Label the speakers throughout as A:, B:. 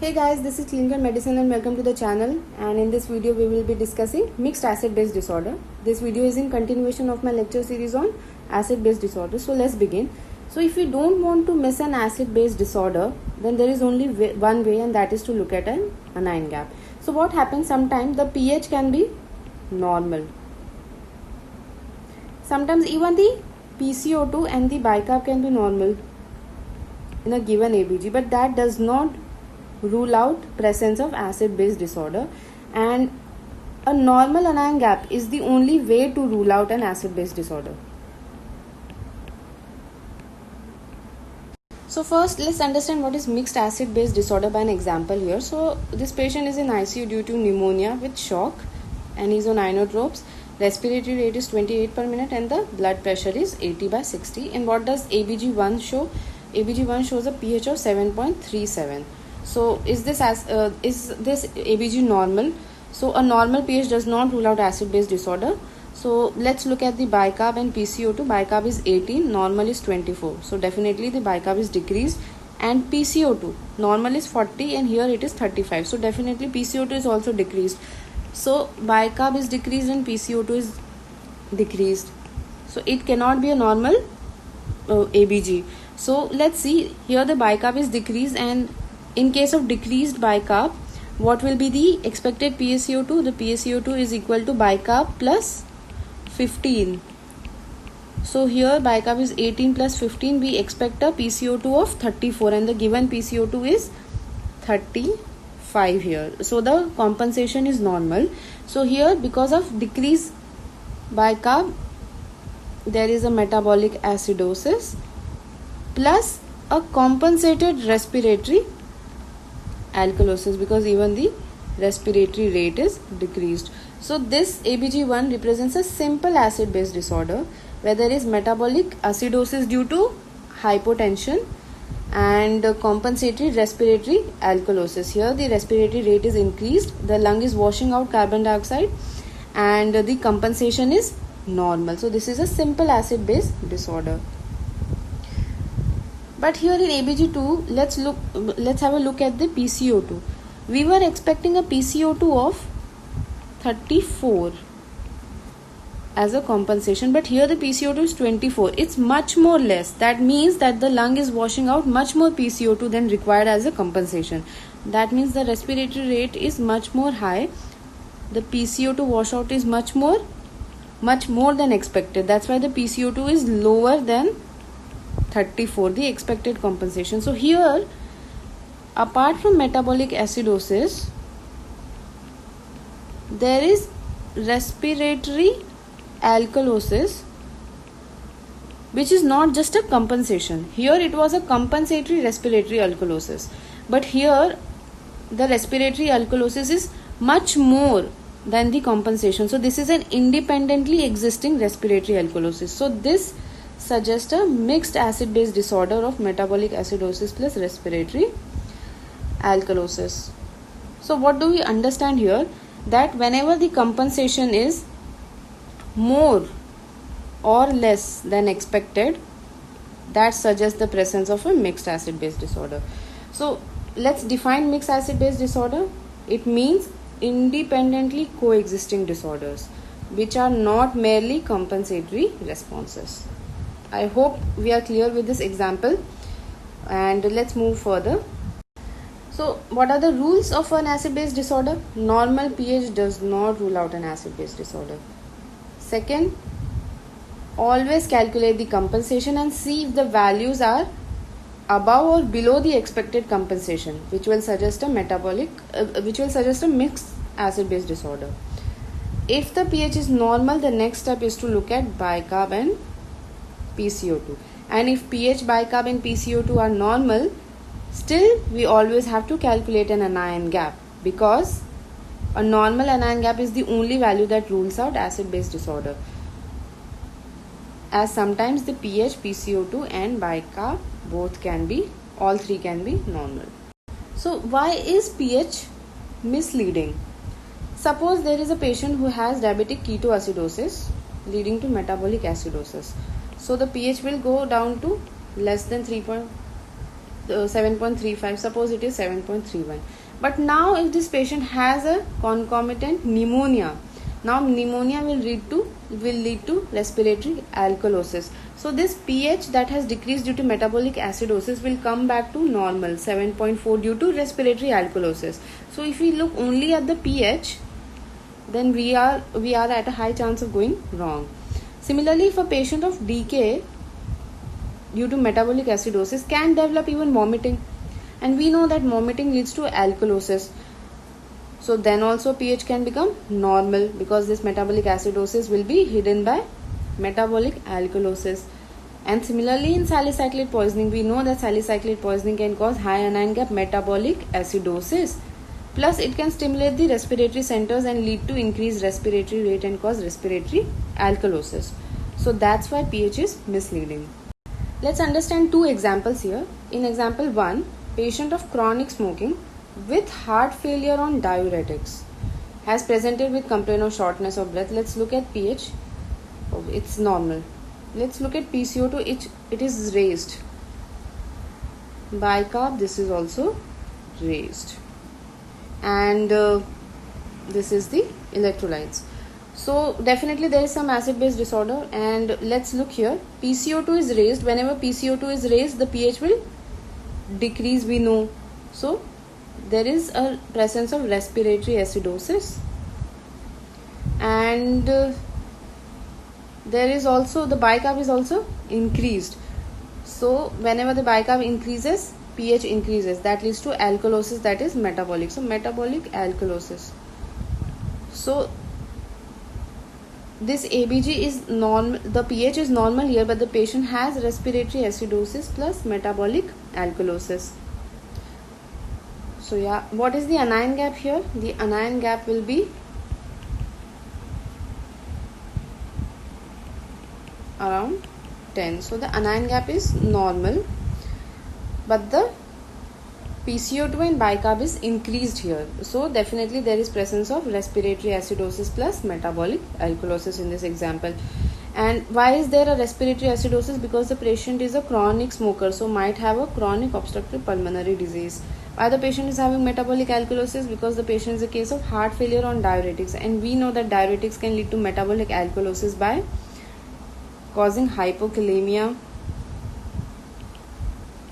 A: Hey guys, this is Clinical Medicine and welcome to the channel, and in this video we will be discussing mixed acid base disorder. This video is in continuation of my lecture series on acid base disorder. So let's begin. So if you don't want to miss an acid base disorder, then there is only one way, and that is to look at an anion gap. So what happens, sometimes the pH can be normal. Sometimes even the PCO2 and the bicarb can be normal in a given ABG, but that does not rule out presence of acid base disorder, and a normal anion gap is the only way to rule out an acid base disorder. So first let's understand what is mixed acid base disorder by an example here. So this patient is in ICU due to pneumonia with shock and he's on inotropes. Respiratory rate is 28 per minute and the blood pressure is 80/60. And what does ABG1 show? ABG1 shows a pH of 7.37. So is this ABG normal? So a normal pH does not rule out acid base disorder. So let's look at the bicarb and PCO2. Bicarb is 18, normal is 24. So definitely the bicarb is decreased, and PCO2 normal is 40 and here it is 35. So definitely PCO2 is also decreased. So bicarb is decreased and PCO2 is decreased. So it cannot be a normal ABG. So let's see, here the bicarb is decreased, and in case of decreased bicarb, what will be the expected PaCO2? The PaCO2 is equal to bicarb plus 15. So here bicarb is 18 plus 15. We expect a PCO2 of 34 and the given PCO2 is 35 here. So the compensation is normal. So here, because of decreased bicarb, there is a metabolic acidosis plus a compensated respiratory alkalosis, because even the respiratory rate is decreased. So this ABG1 represents a simple acid base disorder where there is metabolic acidosis due to hypotension and compensatory respiratory alkalosis. Here the respiratory rate is increased, the lung is washing out carbon dioxide, and the compensation is normal. So this is a simple acid base disorder. But here in ABG2, let's have a look at the PCO2. We were expecting a PCO2 of 34 as a compensation, but here the PCO2 is 24. It's much more less. That means that the lung is washing out much more PCO2 than required as a compensation. That means the respiratory rate is much more high. The PCO2 washout is much more than expected. That's why the PCO2 is lower than 34, the expected compensation. So here, apart from metabolic acidosis, there is respiratory alkalosis, which is not just a compensation. Here it was a compensatory respiratory alkalosis, but here the respiratory alkalosis is much more than the compensation. So this is an independently existing respiratory alkalosis. So this suggests a mixed acid base disorder of metabolic acidosis plus respiratory alkalosis. So what do we understand here? That whenever the compensation is more or less than expected, that suggests the presence of a mixed acid base disorder. So let's define mixed acid base disorder. It means independently coexisting disorders which are not merely compensatory responses. I hope we are clear with this example, and let's move further. So what are the rules of an acid base disorder? Normal pH does not rule out an acid base disorder. Second, always calculate the compensation and see if the values are above or below the expected compensation, which will suggest a mixed acid base disorder. If the pH is normal, the next step is to look at bicarb and PCO2, and if pH, bicarb and PCO2 are normal, still we always have to calculate an anion gap, because a normal anion gap is the only value that rules out acid base disorder, as sometimes the pH, PCO2 and bicarb all three can be normal. So why is pH misleading? Suppose there is a patient who has diabetic ketoacidosis leading to metabolic acidosis. So the pH will go down to less than 3. 7.35, suppose it is 7.31. But now if this patient has a concomitant pneumonia, now pneumonia will lead to respiratory alkalosis. So this pH that has decreased due to metabolic acidosis will come back to normal 7.4 due to respiratory alkalosis. So if we look only at the pH, then we are at a high chance of going wrong. Similarly, if a patient of DK due to metabolic acidosis can develop even vomiting, and we know that vomiting leads to alkalosis, so then also pH can become normal because this metabolic acidosis will be hidden by metabolic alkalosis. And similarly, in salicylate poisoning, we know that salicylate poisoning can cause high anion gap metabolic acidosis, plus it can stimulate the respiratory centers and lead to increased respiratory rate and cause respiratory alkalosis. So that's why pH is misleading. Let's understand two examples here. In example 1, patient of chronic smoking with heart failure on diuretics has presented with complaint of shortness of breath. Let's look at pH. Oh, it's normal. Let's look at PCO2. It is raised. Bicarb, this is also raised. And this is the electrolytes. So definitely there is some acid base disorder, and let's look here. PCO2 is raised. Whenever PCO2 is raised, the pH will decrease, we know. So there is a presence of respiratory acidosis, and there is also the bicarb is also increased. So whenever the bicarb increases, pH increases. That leads to alkalosis, that is metabolic. So metabolic alkalosis. So this ABG is normal, the pH is normal here, but the patient has respiratory acidosis plus metabolic alkalosis. So yeah, what is the anion gap here? The anion gap will be around 10. So the anion gap is normal, but the PCO2 and bicarb is increased here. So definitely there is presence of respiratory acidosis plus metabolic alkalosis in this example. And why is there a respiratory acidosis? Because the patient is a chronic smoker, so might have a chronic obstructive pulmonary disease. Why the patient is having metabolic alkalosis? Because the patient is a case of heart failure on diuretics, and we know that diuretics can lead to metabolic alkalosis by causing hypokalemia,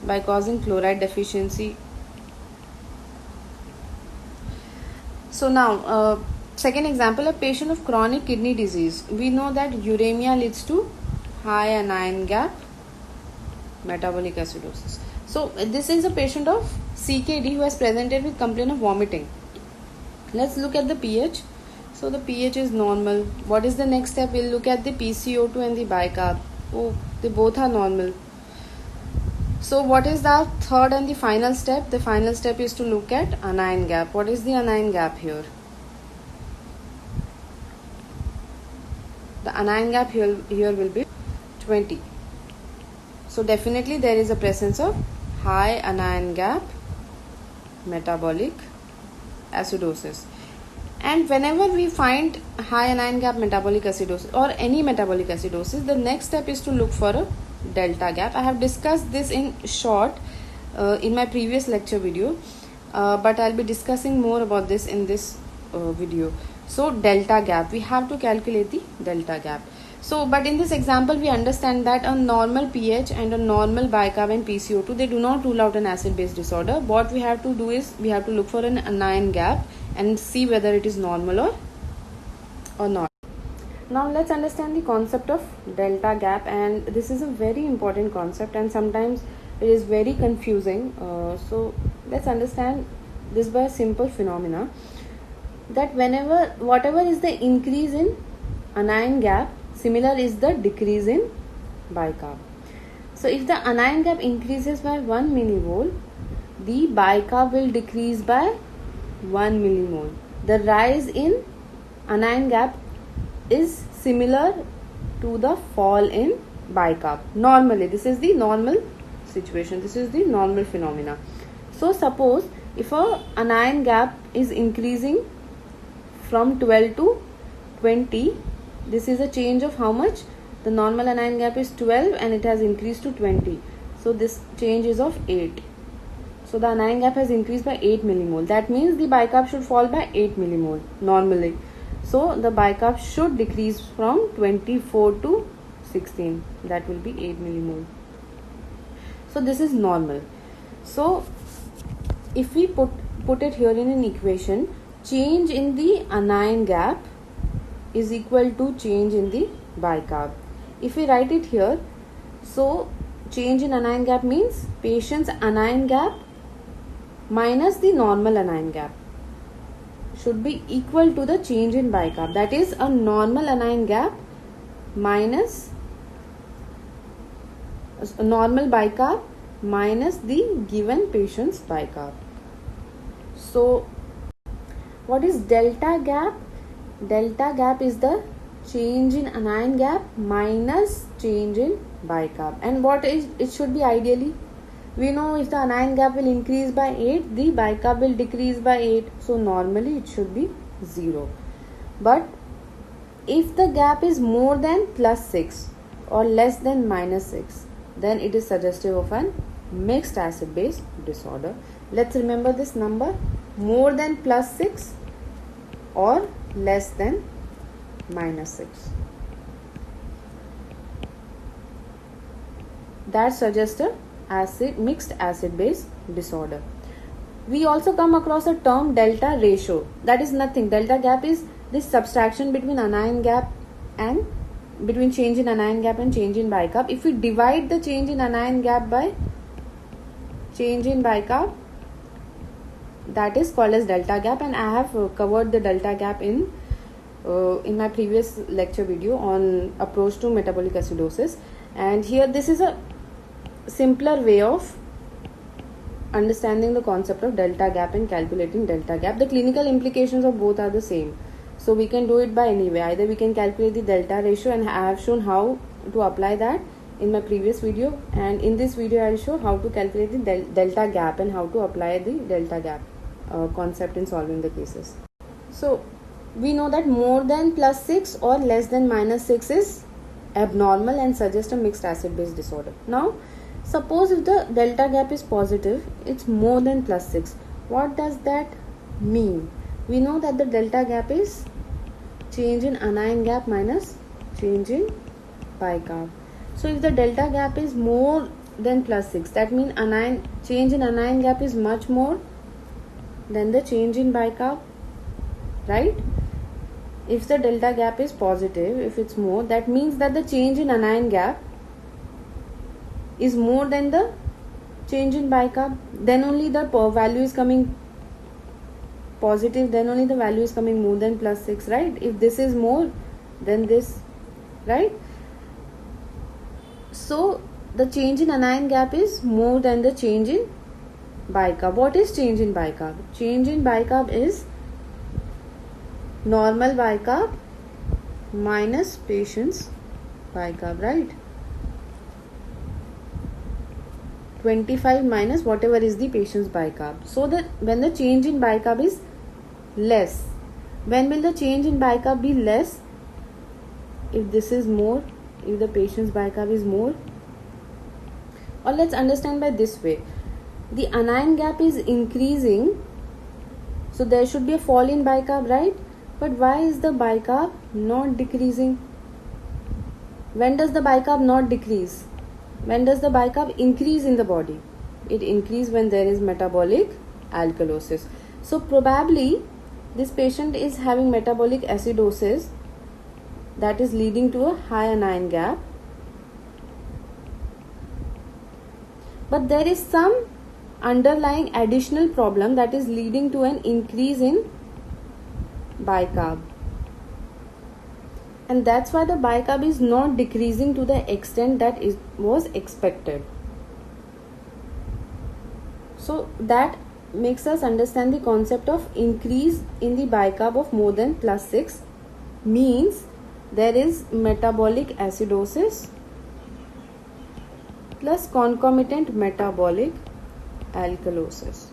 A: by causing chloride deficiency. So now, second example, a patient of chronic kidney disease. We know that uremia leads to high anion gap metabolic acidosis. So this is a patient of CKD who has presented with complaint of vomiting. Let's look at the pH. So the pH is normal. What is the next step? We'll look at the PCO2 and the bicarb. Oh, they both are normal. So what is the third and the final step? The final step is to look at anion gap. What is the anion gap here? The anion gap here will be 20. So definitely there is a presence of high anion gap metabolic acidosis. And whenever we find high anion gap metabolic acidosis or any metabolic acidosis, the next step is to look for a delta gap. I have discussed this in short in my previous lecture video, but I'll be discussing more about this in this video. So delta gap, we have to calculate the delta gap. So but in this example we understand that a normal pH and a normal bicarb and PCO2, they do not rule out an acid base disorder. What we have to do is we have to look for an anion gap and see whether it is normal or not. Now let's understand the concept of delta gap, and this is a very important concept and sometimes it is very confusing. So let's understand this by a simple phenomena, that whatever is the increase in anion gap, similar is the decrease in bicarb. So if the anion gap increases by 1 millimole, the bicarb will decrease by 1 millimole. The rise in anion gap is similar to the fall in bicarb. Normally, this is the normal situation. This is the normal phenomena. So suppose if a anion gap is increasing from 12 to 20, this is a change of how much? The normal anion gap is 12 and it has increased to 20. So this change is of 8. So the anion gap has increased by 8 millimole. That means the bicarb should fall by 8 millimole normally. So the bicarb should decrease from 24 to 16. That will be 8 millimole. So this is normal. So if we put it here in an equation, change in the anion gap is equal to change in the bicarb. If we write it here, so change in anion gap means patient's anion gap minus the normal anion gap should be equal to the change in bicarb. That is a normal anion gap minus a normal bicarb minus the given patient's bicarb. So what is delta gap? Delta gap is the change in anion gap minus change in bicarb. And what is it should be ideally? We know if the anion gap will increase by 8, the bicarb will decrease by 8. So normally it should be 0. But if the gap is more than +6 or less than -6, then it is suggestive of an mixed acid base disorder. Let's remember this number: more than +6 or less than -6. That suggests a mixed acid base disorder. We also come across a term delta ratio. That is nothing. Delta gap is this subtraction between anion gap and between change in anion gap and change in bicarb. If we divide the change in anion gap by change in bicarb, that is called as delta gap, and I have covered the delta gap in my previous lecture video on approach to metabolic acidosis. And here this is a simpler way of understanding the concept of delta gap and calculating delta gap. The clinical implications of both are the same, so we can do it by any way. Either we can calculate the delta ratio, and I have shown how to apply that in my previous video, and in this video I will show how to calculate the delta gap and how to apply the delta gap concept in solving the cases. So we know that more than +6 or less than -6 is abnormal and suggests a mixed acid base disorder. Now suppose if the delta gap is positive, it's more than +6. What does that mean? We know that the delta gap is change in anion gap minus change in bicarb. So if the delta gap is more than +6, that means change in anion gap is much more than the change in bicarb, right? If the delta gap is positive, if it's more, that means that the change in anion gap is more than the change in bicarb. Then only the value is coming positive, then only the value is coming more than +6, right? If this is more than this, right? So the change in anion gap is more than the change in bicarb. What is change in bicarb? Change in bicarb is normal bicarb minus patient's bicarb, right? 25 minus whatever is the patient's bicarb. So that when the change in bicarb is less, when will the change in bicarb be less? If this is more, if the patient's bicarb is more. Or let's understand by this way: the anion gap is increasing, so there should be a fall in bicarb, right? But why is the bicarb not decreasing? When does the bicarb not decrease? When does the bicarb increase in the body? It increases when there is metabolic alkalosis. So probably this patient is having metabolic acidosis that is leading to a high anion gap. But there is some underlying additional problem that is leading to an increase in bicarb. And that's why the bicarb is not decreasing to the extent that was expected. So that makes us understand the concept of increase in the bicarb of more than +6 means there is metabolic acidosis plus concomitant metabolic alkalosis.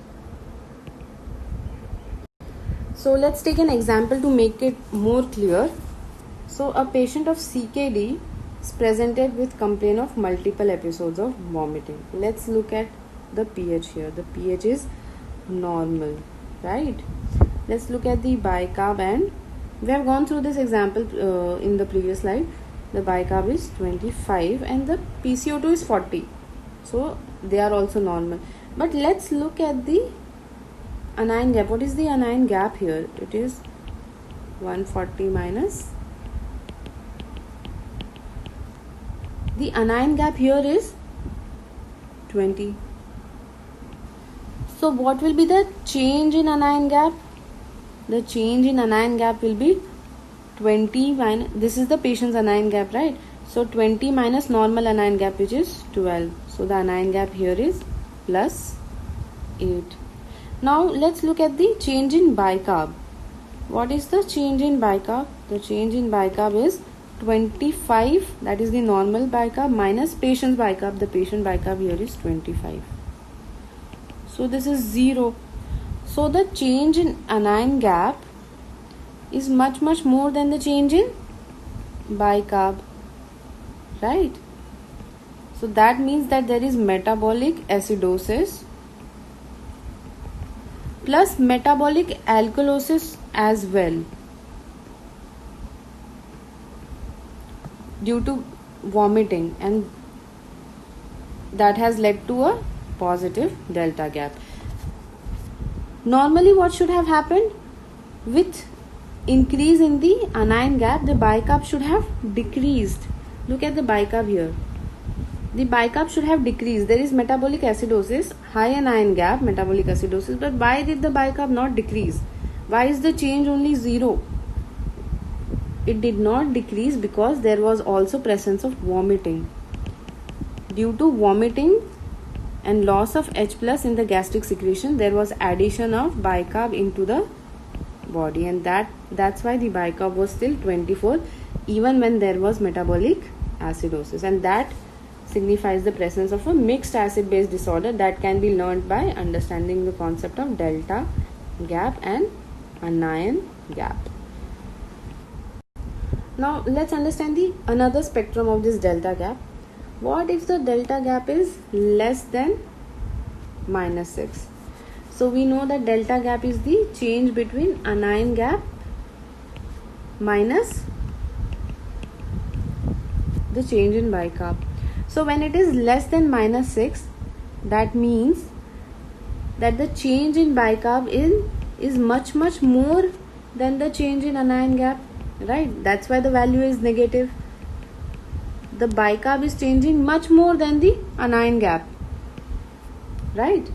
A: So let's take an example to make it more clear. So a patient of CKD is presented with complaint of multiple episodes of vomiting. Let's look at the pH here. The pH is normal, right? Let's look at the bicarb, and we have gone through this example in the previous slide. The bicarb is 25 and the PCO2 is 40, so they are also normal. But let's look at the anion gap. What is the anion gap here? It is 140 minus. The anion gap here is 20. So what will be the change in anion gap? The change in anion gap will be 20 minus, this is the patient's anion gap, right? So 20 minus normal anion gap, which is 12. So the anion gap here is plus 8. Now let's look at the change in bicarb. What is the change in bicarb? The change in bicarb is 25, that is the normal bicarb, minus patient's bicarb. The patient bicarb here is 25. So this is 0. So the change in anion gap is much more than the change in bicarb, right? So that means that there is metabolic acidosis plus metabolic alkalosis as well, due to vomiting, and that has led to a positive delta gap. Normally what should have happened? With increase in the anion gap, the bicarb should have decreased. Look at the bicarb here. The bicarb should have decreased. There is metabolic acidosis, high anion gap, metabolic acidosis, but why did the bicarb not decrease? Why is the change only 0? It did not decrease because there was also presence of vomiting. Due to vomiting and loss of H plus in the gastric secretion, there was addition of bicarb into the body, and that's why the bicarb was still 24 even when there was metabolic acidosis, and that signifies the presence of a mixed acid base disorder that can be learned by understanding the concept of delta gap and anion gap. Now let's understand the another spectrum of this delta gap. What if the delta gap is less than -6? So we know that delta gap is the change between anion gap minus the change in bicarb. So when it is less than -6, that means that the change in bicarb is much more than the change in anion gap, right? That's why the value is negative. The bicarb is changing much more than the anion gap, right?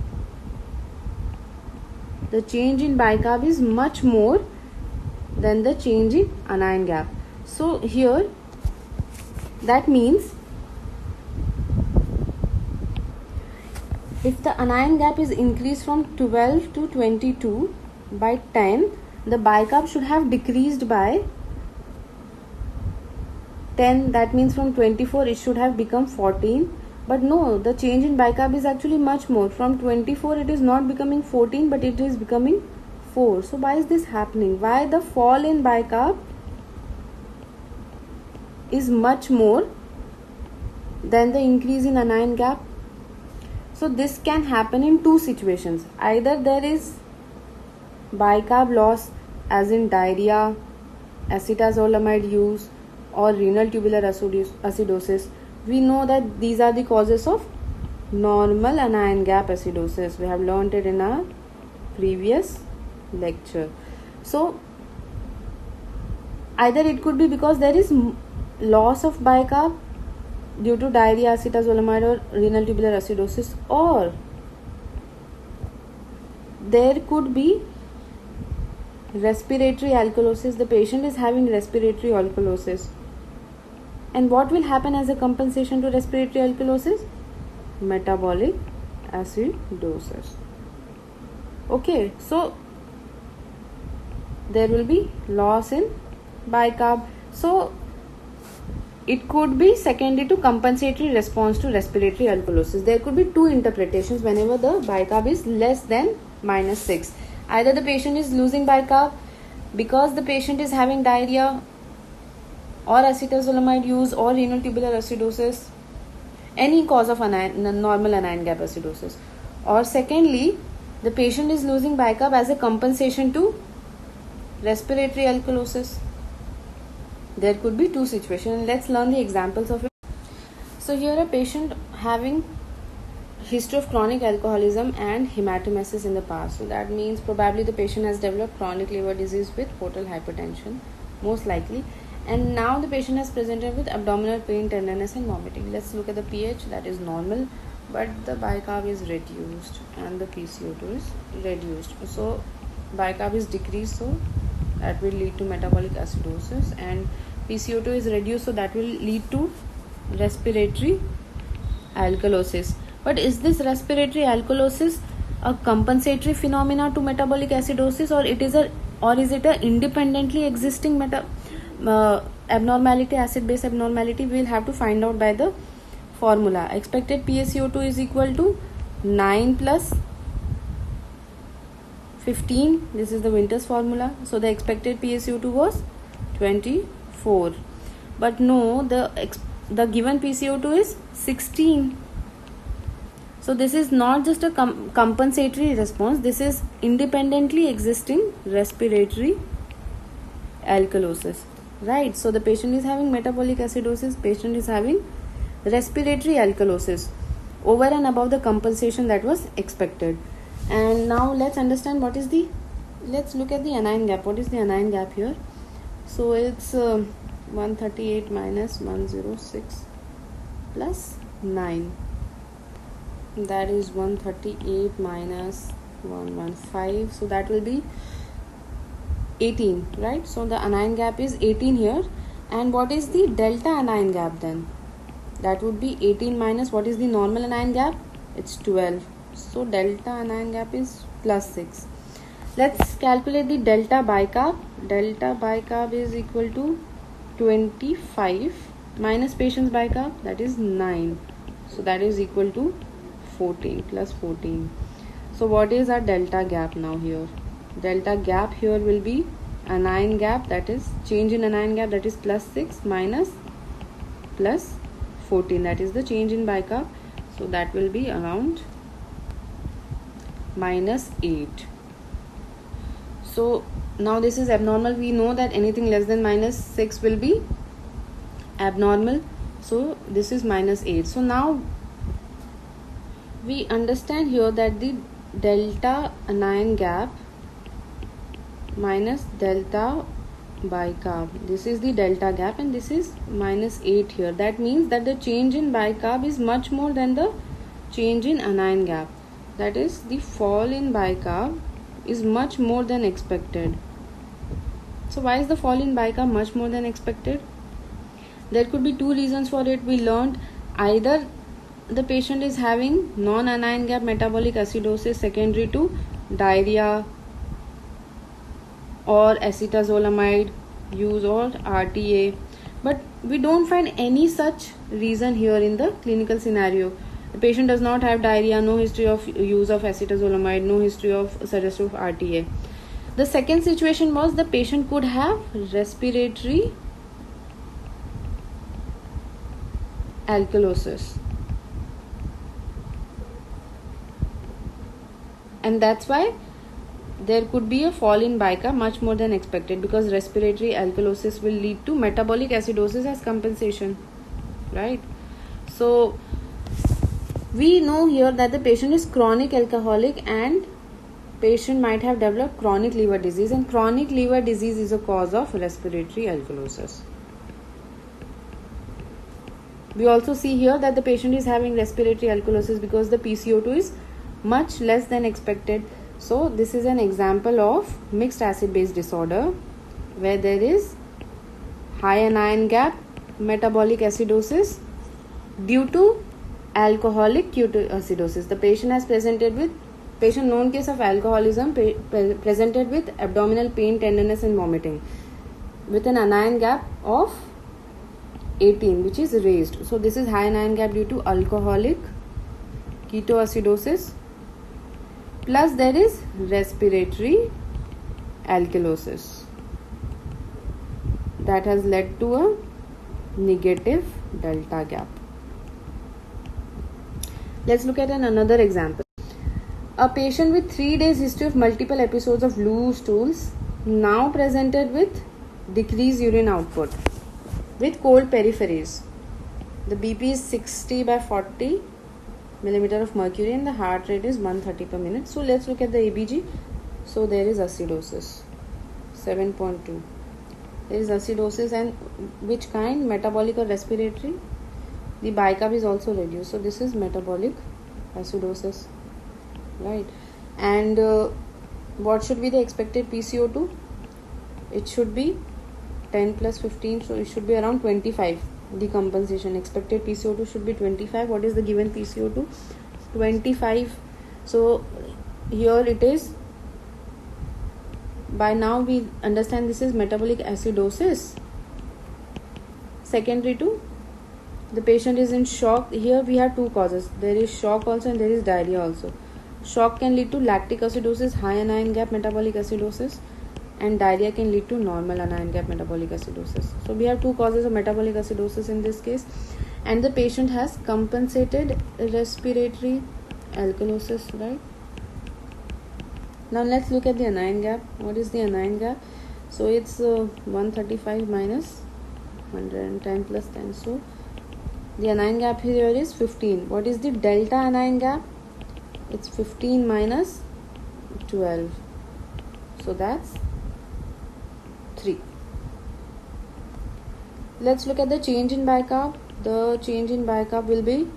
A: The change in bicarb is much more than the change in anion gap. So here, that means if the anion gap is increased from 12 to 22 by 10, the bicarb should have decreased by 10. That means from 24 it should have become 14. But no, the change in bicarb is actually much more. From 24 it is not becoming 14, but it is becoming 4. So why is this happening? Why the fall in bicarb is much more than the increase in anion gap? So this can happen in two situations. Either there is bicarb loss, as in diarrhea, acetazolamide use, or renal tubular acidosis. We know that these are the causes of normal anion gap acidosis. We have learned it in our previous lecture. So either it could be because there is loss of bicarb due to diarrhea, acetazolamide, or renal tubular acidosis, or there could be respiratory alkalosis. The patient is having respiratory alkalosis. And what will happen as a compensation to respiratory alkalosis? Metabolic acidosis. Okay, so there will be loss in bicarb. So it could be secondary to compensatory response to respiratory alkalosis. There could be two interpretations whenever the bicarb is less than -6. Either the patient is losing bicarb because the patient is having diarrhea or acetazolamide use or renal tubular acidosis, any cause of normal anion gap acidosis, or secondly the patient is losing bicarb as a compensation to respiratory alkalosis. There could be two situations. Let's learn the examples of it. So here a patient having history of chronic alcoholism and hematemesis in the past. So that means probably the patient has developed chronic liver disease with portal hypertension, most likely. And now the patient has presented with abdominal pain, tenderness and vomiting. Let's look at the pH. That is normal, but the bicarb is reduced and the PCO2 is reduced. So bicarb is decreased, so that will lead to metabolic acidosis, and PCO2 is reduced, so that will lead to respiratory alkalosis. But is this respiratory alkalosis a compensatory phenomena to metabolic acidosis, or is it a independently existing abnormality, acid base abnormality? We will have to find out by the formula. Expected PaCO2 is equal to 9 plus 15. This is the Winter's formula. So the expected PaCO2 was 24. But no, the given PCO2 is 16. So this is not just a compensatory response. This is independently existing respiratory alkalosis. Right. So the patient is having metabolic acidosis. Patient is having respiratory alkalosis over and above the compensation that was expected. And now let's understand let's look at the anion gap. What is the anion gap here? So it's 138 minus 106 plus 9. That is 138 minus 115. So that will be 18, right? So the anion gap is 18 here. And what is the delta anion gap then? That would be 18 minus, what is the normal anion gap? It's 12. So delta anion gap is plus 6. Let's calculate the delta bicarb. Delta bicarb is equal to 25 minus patient's bicarb, that is 9. So that is equal to 14 plus 14. So what is our delta gap now here? Delta gap here will be anion gap, that is change in anion gap, that is plus 6 minus plus 14, that is the change in bicarb. So that will be around minus 8. So now this is abnormal. We know that anything less than minus 6 will be abnormal. So this is minus 8. So now we understand here that the delta anion gap minus delta bicarb, this is the delta gap and this is minus 8 here. That means that the change in bicarb is much more than the change in anion gap. That is, the fall in bicarb is much more than expected. So why is the fall in bicarb much more than expected? There could be two reasons for it. We learned either the patient is having non-anion gap metabolic acidosis secondary to diarrhea or acetazolamide use or RTA, but we don't find any such reason here in the clinical scenario. The patient does not have diarrhea, no history of use of acetazolamide, no history of suggestive RTA. The second situation was the patient could have respiratory alkalosis, and that's why there could be a fall in bicarb much more than expected, because respiratory alkalosis will lead to metabolic acidosis as compensation, right? So we know here that the patient is chronic alcoholic and patient might have developed chronic liver disease, and chronic liver disease is a cause of respiratory alkalosis. We also see here that the patient is having respiratory alkalosis because the PCO2 is much less than expected. So this is an example of mixed acid base disorder where there is high anion gap metabolic acidosis due to alcoholic ketoacidosis. The patient has presented with, patient known case of alcoholism presented with abdominal pain, tenderness and vomiting with an anion gap of 18, which is raised. So this is high anion gap due to alcoholic ketoacidosis, plus there is respiratory alkalosis that has led to a negative delta gap. Let's look at another example. A patient with 3 days history of multiple episodes of loose stools now presented with decreased urine output with cold peripheries. The BP is 60 by 40 millimeter of mercury and the heart rate is 130 per minute. So let's look at the ABG. So there is acidosis 7.2. There is acidosis, and which kind? Metabolic or respiratory? The bicarb is also reduced. So this is metabolic acidosis, right? And what should be the expected PCO2? It should be 10 plus 15, so it should be around 25. The compensation expected PCO2 should be 25. What is the given PCO2? 25. So here it is. By now we understand this is metabolic acidosis. Secondary to the patient is in shock. Here we have two causes. There is shock also and there is diarrhea also. Shock can lead to lactic acidosis, high anion gap metabolic acidosis, and diarrhea can lead to normal anion gap metabolic acidosis. So we have two causes of metabolic acidosis in this case, and the patient has compensated respiratory alkalosis, right? Now let's look at the anion gap. What is the anion gap? So it's 135 minus 110 plus 10. So the anion gap here is 15. What is the delta anion gap? It's 15 minus 12. So that's 3. Let's look at the change in bicarb. The change in bicarb will be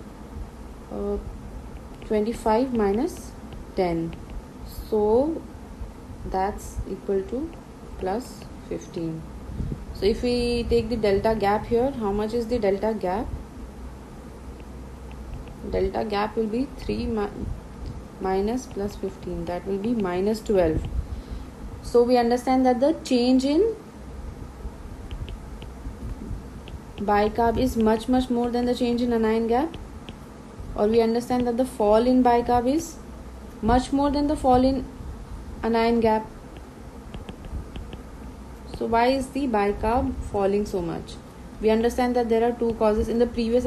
A: 25 minus 10. So that's equal to plus 15. So if we take the delta gap here, how much is the delta gap? Delta gap will be 3 minus plus 15. That will be minus 12. So we understand that the change in bicarb is much more than the change in anion gap, or we understand that the fall in bicarb is much more than the fall in anion gap. So why is the bicarb falling so much? We understand that there are two causes. In the previous,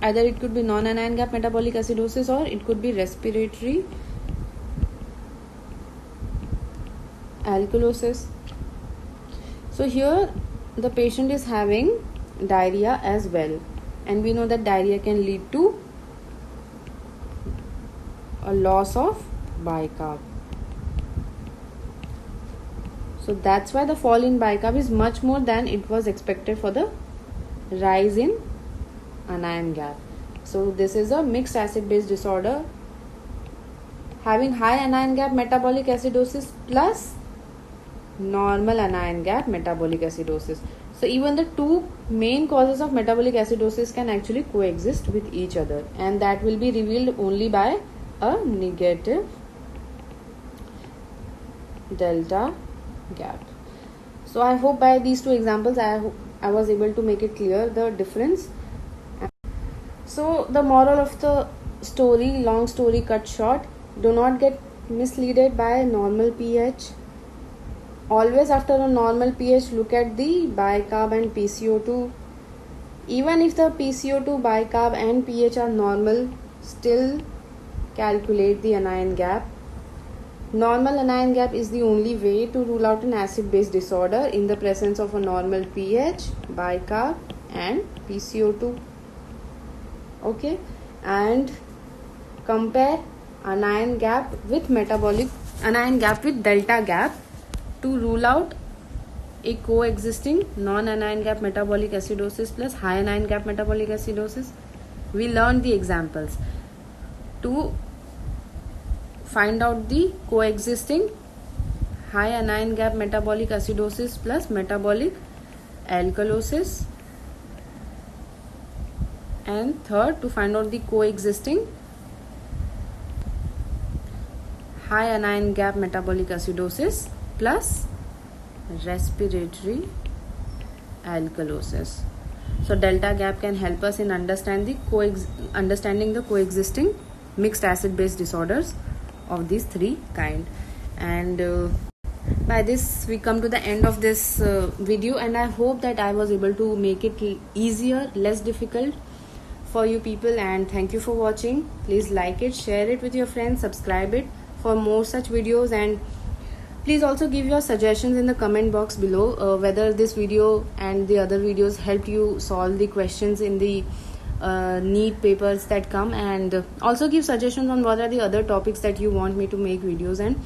A: either it could be non-anion gap metabolic acidosis or it could be respiratory alkalosis. So here the patient is having diarrhea as well, and we know that diarrhea can lead to a loss of bicarb. So that's why the fall in bicarb is much more than it was expected for the rise in anion gap. So this is a mixed acid base disorder having high anion gap metabolic acidosis plus normal anion gap metabolic acidosis. So even the two main causes of metabolic acidosis can actually coexist with each other, and that will be revealed only by a negative delta gap. So I hope by these two examples I was able to make it clear the difference. So the moral of the story, long story cut short, do not get misled by normal pH. Always after a normal pH, look at the bicarb and PCO2. Even if the PCO2, bicarb and pH are normal, still calculate the anion gap. Normal anion gap is the only way to rule out an acid-base disorder in the presence of a normal pH, bicarb and PCO2. Okay, and compare anion gap with delta gap to rule out a coexisting non-anion gap metabolic acidosis plus high anion gap metabolic acidosis. We learned the examples to find out the coexisting high anion gap metabolic acidosis plus metabolic alkalosis, and third, to find out the coexisting high anion gap metabolic acidosis plus respiratory alkalosis. So delta gap can help us in understanding the coexisting mixed acid base disorders of these three kind. And by this we come to the end of this video, and I hope that I was able to make it easier, less difficult for you people, and thank you for watching. Please like it, share it with your friends, subscribe it for more such videos, and please also give your suggestions in the comment box below, whether this video and the other videos helped you solve the questions in the NEET papers that come, and also give suggestions on what are the other topics that you want me to make videos in.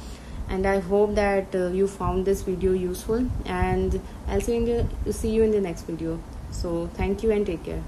A: And I hope that you found this video useful, and I'll see you in the next video. So thank you and take care.